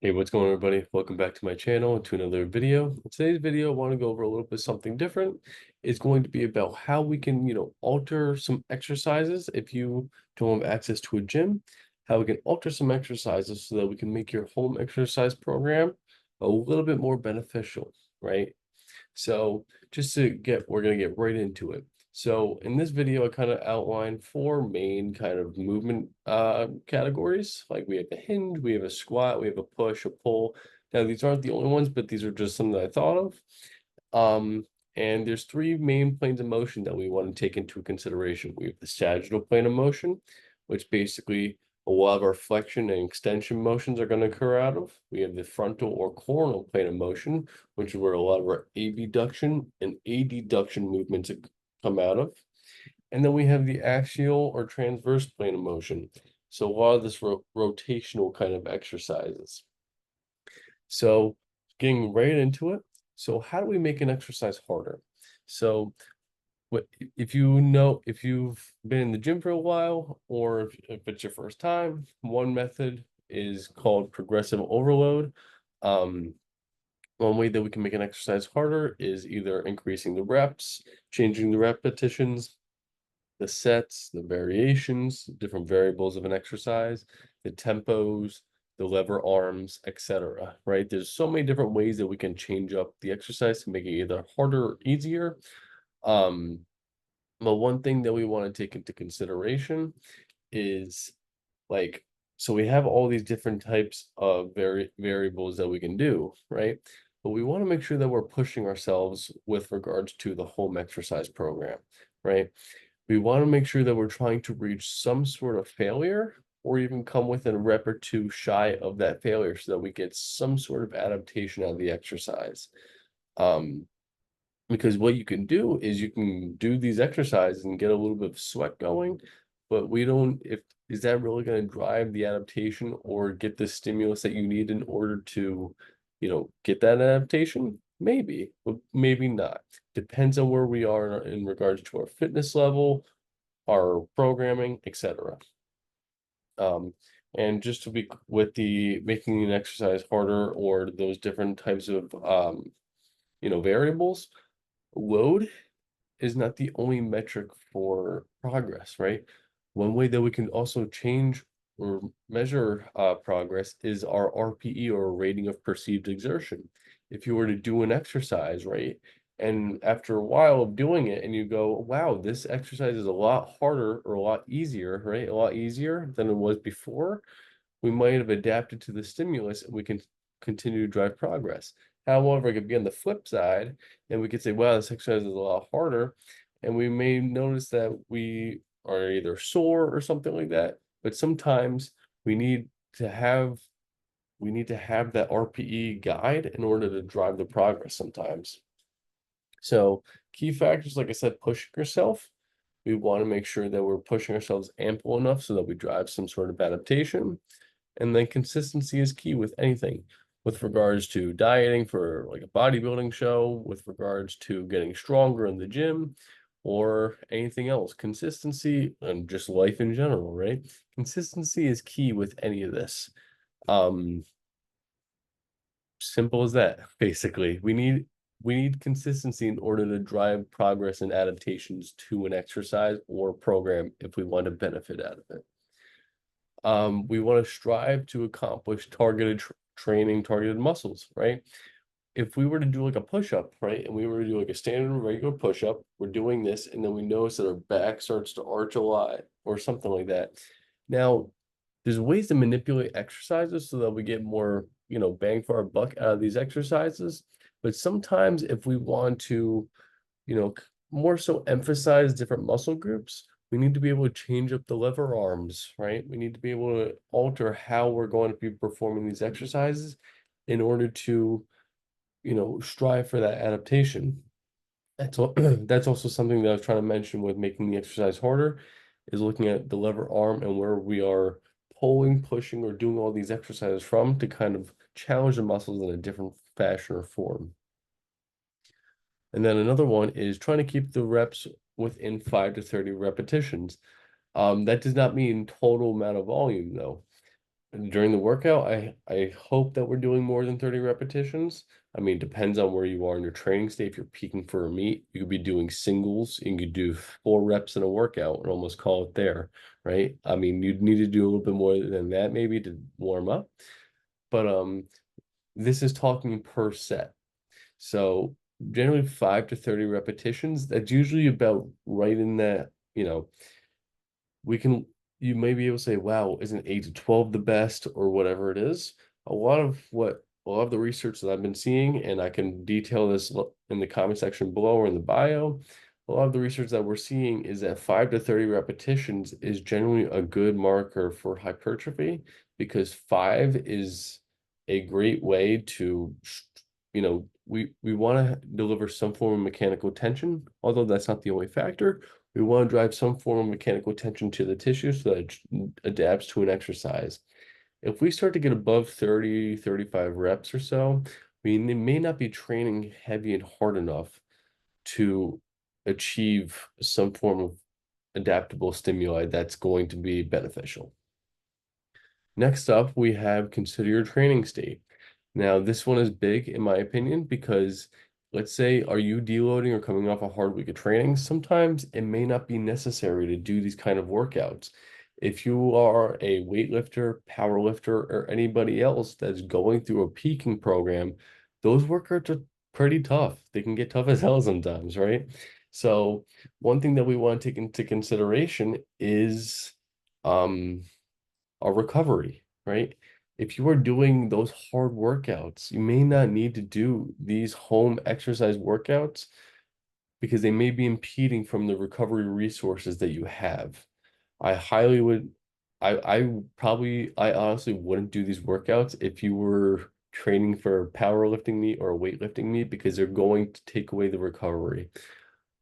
Hey, what's going on, everybody? Welcome back to my channel and to another video. In today's video, I want to go over a little bit something different. It's going to be about how we can, alter some exercises if you don't have access to a gym, how we can alter some exercises so that we can make your home exercise program a little bit more beneficial, right? So we're going to get right into it. So in this video, I kind of outlined four main kind of movement categories. Like we have a hinge, we have a squat, we have a push, a pull. Now these aren't the only ones, but these are just some that I thought of. Um, and there's three main planes of motion that we want to take into consideration. We have the sagittal plane of motion, which basically a lot of our flexion and extension motions are going to occur out of. We have the frontal or coronal plane of motion, which is where a lot of our abduction and adduction movements come out of. And then we have the axial or transverse plane of motion. So a lot of this rotational kind of exercises. So getting right into it. So how do we make an exercise harder? So what if you've been in the gym for a while, or if it's your first time, one method is called progressive overload. Um, One way that we can make an exercise harder is either increasing the reps, changing the repetitions, the sets, the variations, different variables of an exercise, the tempos, the lever arms, etc. Right? There's so many different ways that we can change up the exercise to make it either harder or easier. Um, but one thing that we want to take into consideration is like, so we have all these different types of variables that we can do, right? But we want to make sure that we're pushing ourselves with regards to the home exercise program, right? We want to make sure that we're trying to reach some sort of failure or even come within a rep or two shy of that failure so that we get some sort of adaptation out of the exercise. Um, because what you can do is you can do these exercises and get a little bit of sweat going, but we don't, if is that really going to drive the adaptation or get the stimulus that you need in order to, get that adaptation? Maybe, but maybe not. Depends on where we are in regards to our fitness level, our programming, etc. Um, and just to be with the making an exercise harder or those different types of variables, load is not the only metric for progress, right? One way that we can also change or measure progress is our RPE, or rating of perceived exertion. If you were to do an exercise, right, and after a while of doing it and you go, wow, this exercise is a lot harder or a lot easier, right? A lot easier than it was before, we might have adapted to the stimulus and we can continue to drive progress. However, it could be on the flip side, and we could say, wow, this exercise is a lot harder. And we may notice that we are either sore or something like that. But sometimes we need to have that RPE guide in order to drive the progress sometimes. So key factors, like I said, pushing yourself. We want to make sure that we're pushing ourselves ample enough so that we drive some sort of adaptation. And then consistency is key with anything, with regards to dieting for like a bodybuilding show, with regards to getting stronger in the gym, or anything else. Consistency and just life in general, right? Consistency is key with any of this. Um, Simple as that, basically. We need consistency in order to drive progress and adaptations to an exercise or program if we want to benefit out of it. We want to strive to accomplish targeted training, targeted muscles, right? If we were to do like a push-up, right, and we were to do like a standard regular push-up, we're doing this, and then we notice that our back starts to arch a lot or something like that. Now, there's ways to manipulate exercises so that we get more, bang for our buck out of these exercises. But sometimes if we want to, more so emphasize different muscle groups, we need to be able to change up the lever arms, right? We need to be able to alter how we're going to be performing these exercises in order to, strive for that adaptation. That's also something that I was trying to mention with making the exercise harder, is looking at the lever arm and where we are pulling, pushing, or doing all these exercises from to kind of challenge the muscles in a different fashion or form. And then another one is trying to keep the reps within 5 to 30 repetitions. That does not mean total amount of volume though. during the workout, I hope that we're doing more than 30 repetitions. I mean, depends on where you are in your training state. If you're peaking for a meet, you could be doing singles. You could do 4 reps in a workout and almost call it there, right? I mean, you'd need to do a little bit more than that maybe to warm up. But this is talking per set. So generally 5 to 30 repetitions. That's usually about right in that, we can you may be able to say, wow, isn't 8 to 12 the best or whatever it is? A lot of the research that I've been seeing, and I can detail this in the comment section below or in the bio, a lot of the research that we're seeing is that 5 to 30 repetitions is generally a good marker for hypertrophy because 5 is a great way to, we want to deliver some form of mechanical tension, although that's not the only factor. We want to drive some form of mechanical tension to the tissue so that it adapts to an exercise. If we start to get above 30, 35 reps or so, we may not be training heavy and hard enough to achieve some form of adaptable stimuli that's going to be beneficial. Next up, we have consider your training state. Now, this one is big in my opinion because let's say, are you deloading or coming off a hard week of training? Sometimes it may not be necessary to do these kind of workouts. If you are a weightlifter, power lifter, or anybody else that's going through a peaking program, those workouts are pretty tough. They can get tough as hell sometimes, right? So one thing that we want to take into consideration is um our recovery, right? If you are doing those hard workouts, you may not need to do these home exercise workouts because they may be impeding from the recovery resources that you have. I highly would, I honestly wouldn't do these workouts if you were training for a powerlifting meet or a weightlifting meet because they're going to take away the recovery.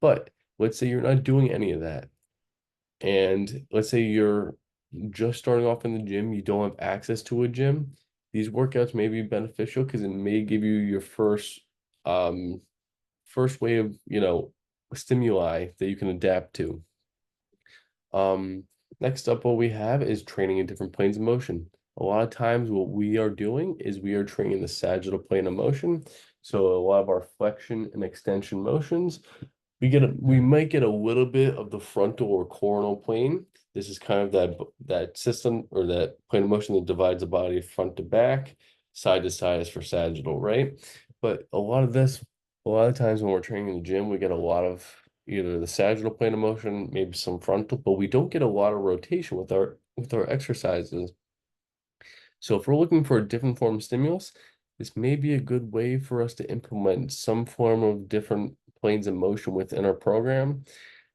But let's say you're not doing any of that. And let's say you're just starting off in the gym, you don't have access to a gym. These workouts may be beneficial because it may give you your um first way of, stimuli that you can adapt to. Um, Next up, what we have is training in different planes of motion. A lot of times what we are doing is we are training the sagittal plane of motion. So a lot of our flexion and extension motions we might get a little bit of the frontal or coronal plane. This is kind of that system or that plane of motion that divides the body front to back, side to side is for sagittal, right? But a lot of times when we're training in the gym, we get a lot of either the sagittal plane of motion, maybe some frontal, but we don't get a lot of rotation with our exercises. So if we're looking for a different form of stimulus, this may be a good way for us to implement some form of different planes of motion within our program.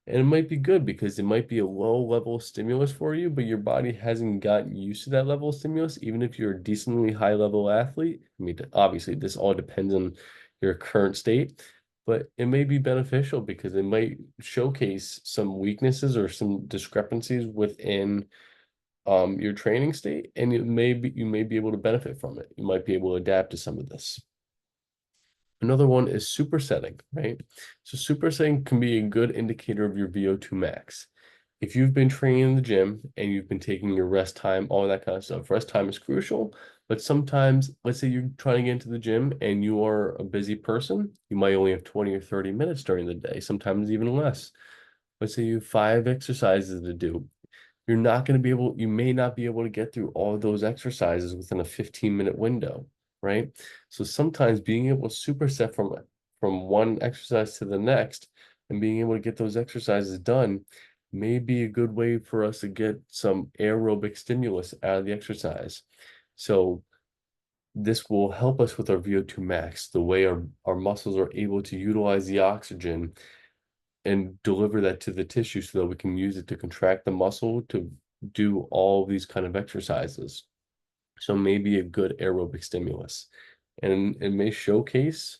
And it might be good because it might be a low level stimulus for you, but your body hasn't gotten used to that level of stimulus, even if you're a decently high level athlete. I mean, obviously, this all depends on your current state, but it may be beneficial because it might showcase some weaknesses or some discrepancies within your training state, and you may be able to benefit from it. You might be able to adapt to some of this. Another one is supersetting, right? So supersetting can be a good indicator of your VO2 max. If you've been training in the gym and you've been taking your rest time, all that kind of stuff, rest time is crucial. But sometimes, let's say you're trying to get into the gym and you are a busy person, you might only have 20 or 30 minutes during the day, sometimes even less. Let's say you have 5 exercises to do. You may not be able to get through all of those exercises within a 15-minute window, right? So sometimes being able to superset from one exercise to the next and being able to get those exercises done may be a good way for us to get some aerobic stimulus out of the exercise. So this will help us with our VO2 max, the way our muscles are able to utilize the oxygen and deliver that to the tissue so that we can use it to contract the muscle to do all these kind of exercises. So maybe a good aerobic stimulus. And it may showcase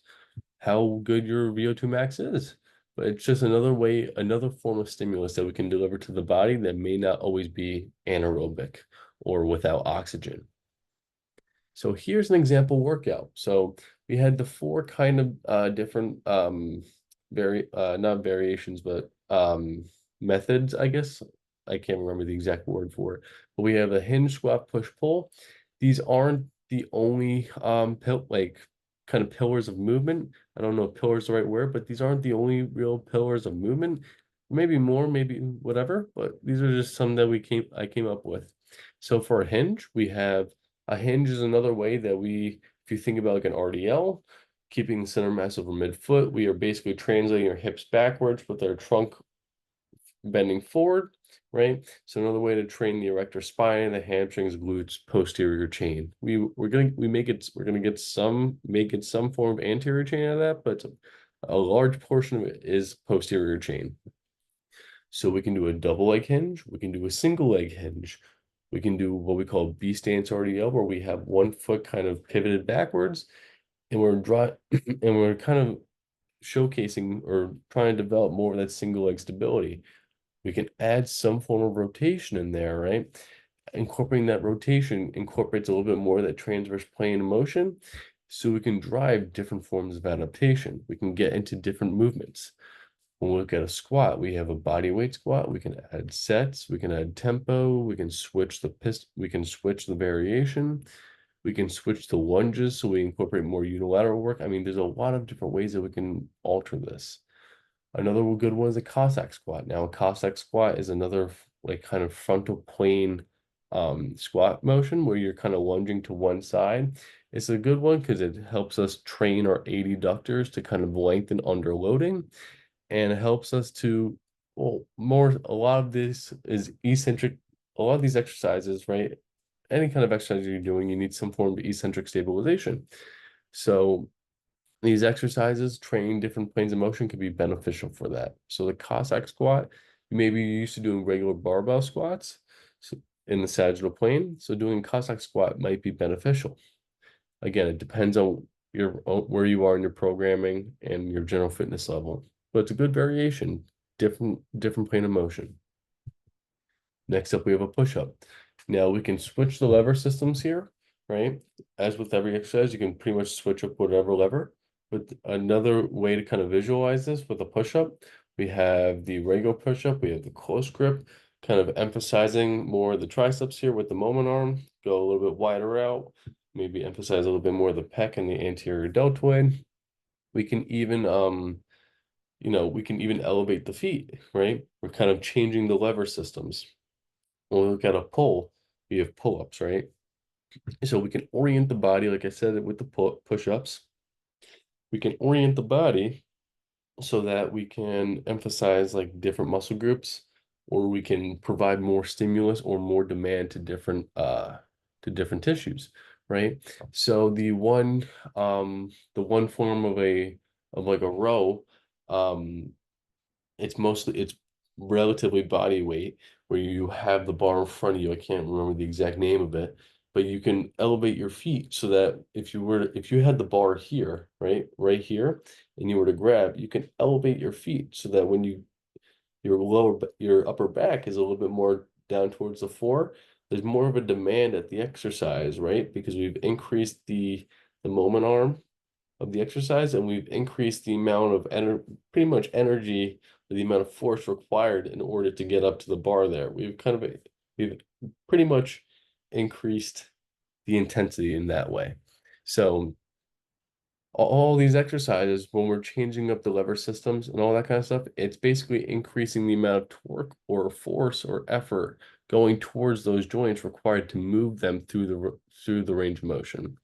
how good your VO2 max is. But it's just another form of stimulus that we can deliver to the body that may not always be anaerobic or without oxygen. So here's an example workout. So we had the 4 kind of different not variations, but methods, I guess. I can't remember the exact word for it. But we have a hinge, squat, push, pull. these aren't the only kind of pillars of movement. I don't know if pillar is the right word, but these aren't the only real pillars of movement. Maybe more, maybe whatever, but these are just some that I came up with. So for a hinge, we have a hinge is another way that if you think about like an RDL, keeping the center mass over midfoot, we are basically translating our hips backwards with our trunk bending forward, right? So another way to train the erector spine, the hamstrings, glutes, posterior chain. We're gonna get some form of anterior chain out of that, but a large portion of it is posterior chain. So we can do a double leg hinge, we can do a single leg hinge, we can do what we call B stance RDL, where we have one foot kind of pivoted backwards, and and we're kind of showcasing or trying to develop more of that single leg stability. We can add some form of rotation in there, right? Incorporating that rotation incorporates a little bit more of that transverse plane of motion, so we can drive different forms of adaptation. We can get into different movements. When we look at a squat, we have a body weight squat. We can add sets, we can add tempo, we can switch we can switch the variation, we can switch to lunges, so we incorporate more unilateral work. I mean, there's a lot of different ways that we can alter this. Another good one is a Cossack squat. Now, a Cossack squat is another like kind of frontal plane squat motion where you're kind of lunging to one side. It's a good one because it helps us train our adductors to kind of lengthen under loading, and it helps us to, well, a lot of this is eccentric. A lot of these exercises, right? Any kind of exercise you're doing, you need some form of eccentric stabilization. So these exercises, training different planes of motion, can be beneficial for that. So the Cossack squat, you may be used to doing regular barbell squats in the sagittal plane. So doing Cossack squat might be beneficial. Again, it depends on where you are in your programming and your general fitness level. But it's a good variation, different plane of motion. Next up, we have a push-up. Now we can switch the lever systems here, right? As with every exercise, you can pretty much switch up whatever lever. But another way to kind of visualize this with a push-up, we have the regular push-up, we have the close grip, kind of emphasizing more of the triceps here with the moment arm, go a little bit wider out, maybe emphasize a little bit more of the pec and the anterior deltoid. We can even we can even elevate the feet, right? We're kind of changing the lever systems. When we look at a pull, we have pull-ups, right? So we can orient the body, like I said, with the push-ups. We can orient the body so that we can emphasize like different muscle groups, or we can provide more stimulus or more demand to different tissues, right? So the one form of like a row, um it's relatively body weight, where you have the bar in front of you. I can't remember the exact name of it, but you can elevate your feet so that if you had the bar here, right here, and you were to grab, you can elevate your feet so that when your upper back is a little bit more down towards the floor, there's more of a demand at the exercise, right? Because we've increased the moment arm of the exercise, and we've increased the amount of pretty much energy, the amount of force required in order to get up to the bar there. We've pretty much increased the intensity in that way. So all these exercises, when we're changing up the lever systems and all that kind of stuff, it's basically increasing the amount of torque or force or effort going towards those joints required to move them through the range of motion.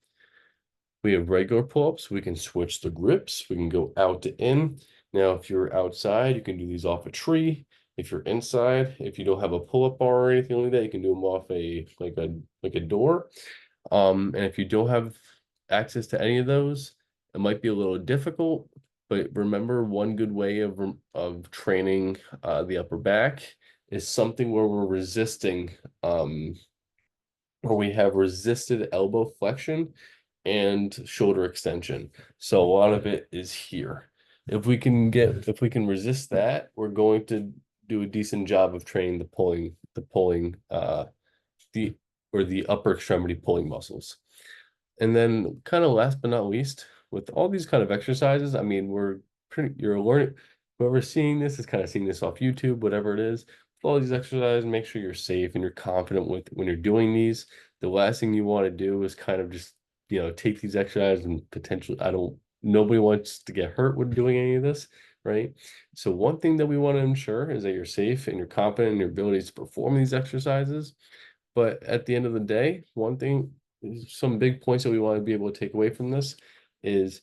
We have regular pull-ups. We can switch the grips. We can go out to in. Now, if you're outside, you can do these off a tree. If you're inside, if you don't have a pull-up bar or anything like that, you can do them off like a door. And if you don't have access to any of those, it might be a little difficult. But remember, one good way of training the upper back is something where we're resisting, where we have resisted elbow flexion and shoulder extension. So a lot of it is here. If we can resist that, we're going to do a decent job of training the the upper extremity pulling muscles. And then kind of last but not least, with all these kind of exercises, I mean, you're learning, whoever's seeing this is kind of seeing this off YouTube, whatever it is. All these exercises, make sure you're safe and you're confident with when you're doing these. the last thing you want to do is kind of just, take these exercises and potentially, nobody wants to get hurt when doing any of this, right? So one thing that we want to ensure is that you're safe and you're confident in your abilities to perform these exercises. But at the end of the day, one thing, some big points that we want to be able to take away from this is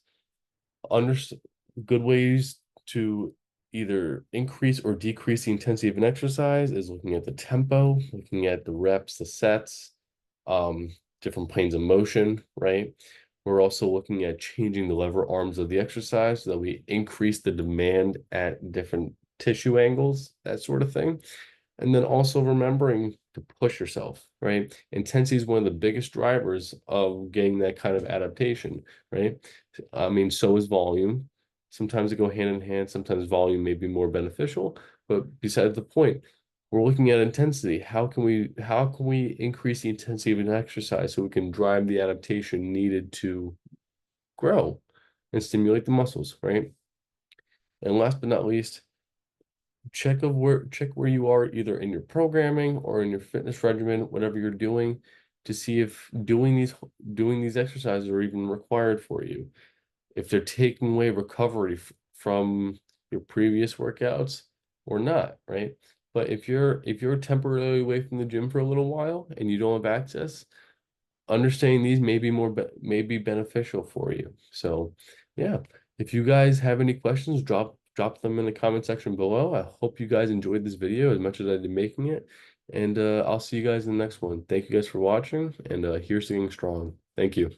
understand good ways to either increase or decrease the intensity of an exercise is looking at the tempo, looking at the reps, the sets, um, different planes of motion, right? We're also looking at changing the lever arms of the exercise so that we increase the demand at different tissue angles, that sort of thing. And then also remembering to push yourself, right? Intensity is one of the biggest drivers of getting that kind of adaptation, right? I mean, so is volume. Sometimes they go hand in hand. Sometimes volume may be more beneficial, but besides the point, we're looking at intensity. How can we increase the intensity of an exercise so we can drive the adaptation needed to grow and stimulate the muscles, right? And last but not least, check where you are either in your programming or in your fitness regimen, whatever you're doing, to see if doing these exercises are even required for you. If they're taking away recovery from your previous workouts or not, right? But if you're temporarily away from the gym for a little while and you don't have access, understanding these may be beneficial for you. So yeah, if you guys have any questions, drop them in the comment section below. I hope you guys enjoyed this video as much as I did making it, and I'll see you guys in the next one. Thank you guys for watching, and here's staying strong. Thank you.